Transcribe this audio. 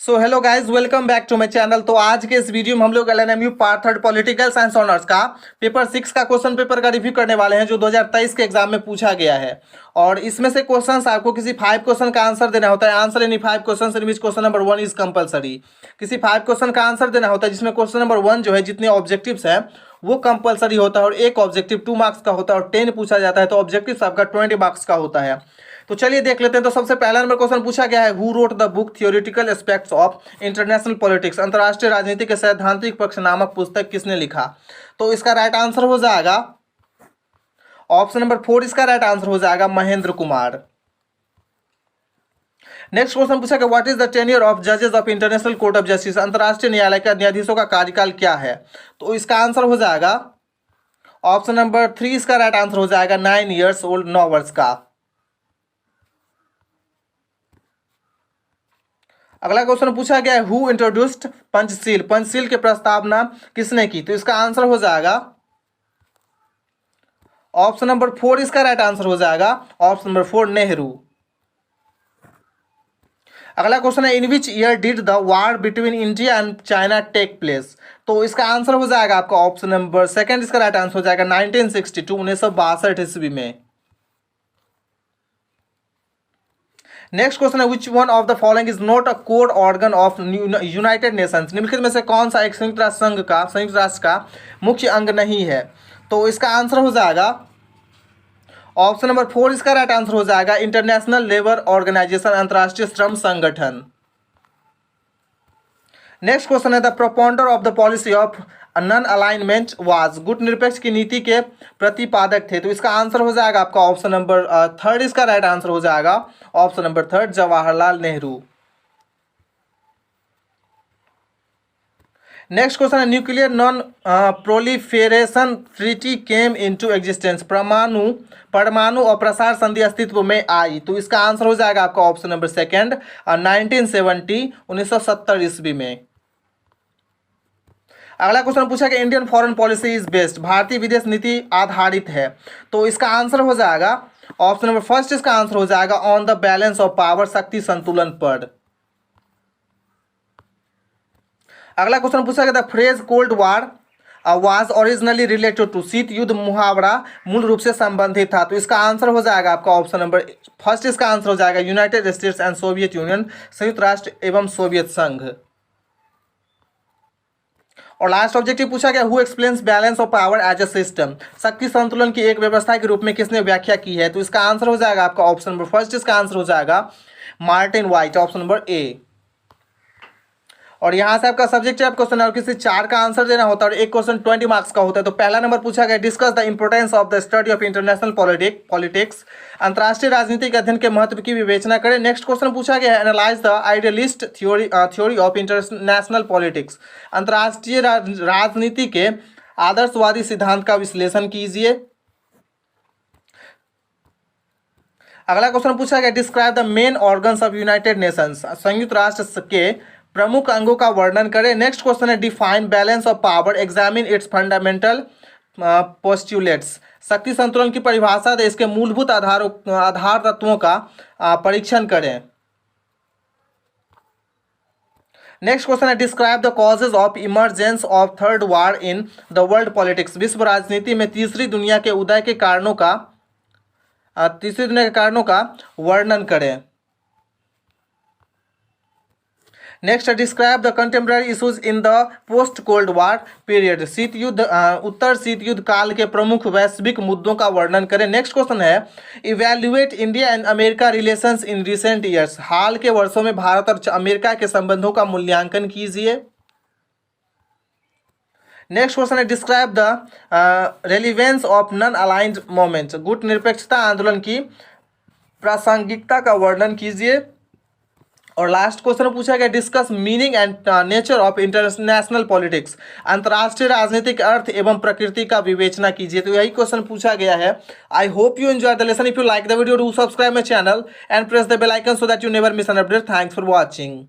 So hello guys, welcome back to my channel. तो आज के इस वीडियो में हम लोग LNMU part third political science honours का पेपर 6 का क्वेश्चन पेपर का रिव्यू करने वाले हैं जो 2023 के एग्जाम में पूछा गया है। और इसमें से क्वेश्चंस आपको किसी 5 क्वेश्चन का आंसर देना होता है। Answer any 5 question in which question number 1 is compulsory. किसी 5 क्वेश्चन का आंसर देना होता है जिसमें क्वेश्चन नंबर 1 जो है जितने ऑब्जेक्टिव्स है वो कंपलसरी होता है और एक ऑब्जेक्टिव 2 मार्क्स का होता है और 10 पूछा जाता है तो ऑब्जेक्टिव आपका 20 मार्क्स का होता है। तो चलिए देख लेते हैं। तो सबसे पहला नंबर क्वेश्चन पूछा गया है, who wrote the book theoretical aspects of international politics, अंतर्राष्ट्रीय राजनीति के सैद्धांतिक पक्ष नामक पुस्तक किसने लिखा। तो इसका राइट आंसर हो जाएगा ऑप्शन नंबर 4। इसका राइट आंसर हो जाएगा महेंद्र कुमार। नेक्स्ट क्वेश्चन पूछा गया, what is the tenure of जजेस of international court of justice, अंतर्राष्ट्रीय न्यायालय के न्यायाधीशों का कार्यकाल क्या है। तो इसका आंसर हो जाएगा ऑप्शन नंबर 3। इसका राइट आंसर हो जाएगा 9 ईयर्स ओल्ड, 9 वर्ष का। अगला क्वेश्चन पूछा गया है, हु इंट्रोड्यूस्ड पंचशील, पंचशील की प्रस्तावना किसने की। तो इसका आंसर हो जाएगा ऑप्शन नंबर 4। इसका राइट आंसर हो जाएगा ऑप्शन नंबर 4, नेहरू। अगला क्वेश्चन है, in which year did the war between India and China take place. तो इसका आंसर हो जाएगा आपका ऑप्शन नंबर 2। इसका राइट आंसर हो जाएगा 1962, 1962 ईस्वी में। नेक्स्ट क्वेश्चन है, which one of the following is not a core organ of United Nations, निम्नलिखित में से कौन सा एक संयुक्त राष्ट्र संघ का, संयुक्त राष्ट्र का मुख्य अंग नहीं है। तो इसका आंसर हो जाएगा ऑप्शन नंबर 4। इसका राइट आंसर हो जाएगा इंटरनेशनल लेबर ऑर्गेनाइजेशन, अंतर्राष्ट्रीय श्रम संगठन। नेक्स्ट क्वेश्चन है, the proponent of the policy of non alignment was, गुट निरपेक्ष की नीति के प्रतिपादक थे। तो इसका आंसर हो जाएगा आपका ऑप्शन नंबर 3। इसका राइट आंसर हो जाएगा option number 3, Jawaharlal Nehru. Next question है, nuclear non proliferation treaty came into existence, परमाणु अप्रसार संधि अस्तित्व में आई। तो इसका आंसर हो जाएगा आपका ऑप्शन नंबर 2, 1970, 1970 ईस्वी में। अगला क्वेश्चन पूछा कि Indian foreign policy is based, भारतीय विदेश नीति आधारित है। तो इसका आंसर हो जाएगा ऑप्शन नंबर 1। इसका आंसर हो जाएगा on the balance of power, शक्ति संतुलन पर। अगला क्वेश्चन पूछा गया, the phrase cold war was originally related to, शीत युद्ध मुहावरा मूल रूप से संबंधित था। तो इसका आंसर हो जाएगा आपका ऑप्शन नंबर 1। इसका आंसर हो जाएगा United states and Soviet union, संयुक्त राष्ट्र एवं सोवियत संघ। और लास्ट ऑब्जेक्टिव पूछा गया, who explains balance of power as a system, शक्ति संतुलन की एक व्यवस्था के रूप में किसने व्याख्या की है। तो इसका आंसर हो जाएगा आपका ऑप्शन नंबर 1। इसका आंसर हो जाएगा Martin white, option number A. और यहाँ से आपका सब्जेक्ट टाइप क्वेश्चन है और किसी 4 का आंसर देना होता है और एक क्वेश्चन 20 मार्क्स का होता है। तो पहला नंबर पूछा गया, discuss the importance of the study of international politics, अंतर्राष्ट्रीय राजनीति के अध्ययन के महत्व की विवेचना करें। नेक्स्ट क्वेश्चन पूछा गया है, analyse the idealist theory of international politics, अंतर्राष्ट्रीय राजनीति के आदर्शवादी सिद्धांत का विश्लेषण कीजिए। अगला क्वेश्चन पूछा गया, describe the main organs of United Nations, संयुक्त राष्ट्र के प्रमुख अंगों का वर्णन करें। नेक्स्ट क्वेश्चन है, define balance of power, examine its fundamental postulates, शक्ति संतुलन की परिभाषा दे, इसके मूलभूत आधार तत्वों का परीक्षण करें। नेक्स्ट क्वेश्चन है, describe the causes of emergence of third war in the world politics, विश्व राजनीति में तीसरी दुनिया के उदय के कारणों का वर्णन करें। Next, describe the contemporary issues in the post cold war period, शीत युद्ध उत्तर शीत युद्ध काल के प्रमुख वैश्विक मुद्दों का वर्णन करें। नेक्स्ट क्वेश्चन है, evaluate India and America relations in recent years, हाल के वर्षों में भारत और अमेरिका के संबंधों का मूल्यांकन कीजिए। नेक्स्ट क्वेश्चन है, describe the relevance of non aligned moment, गुट निरपेक्षता आंदोलन की प्रासंगिकता का वर्णन कीजिए। और लास्ट क्वेश्चन पूछा गया, discuss meaning and nature of international politics, अंतर्राष्ट्रीय राजनीतिक अर्थ एवं प्रकृति का विवेचना कीजिए। तो यही क्वेश्चन पूछा गया है। I hope you enjoy the lesson. If you like the video, do subscribe my channel and press the bell icon so that you never miss an update. Thanks for watching.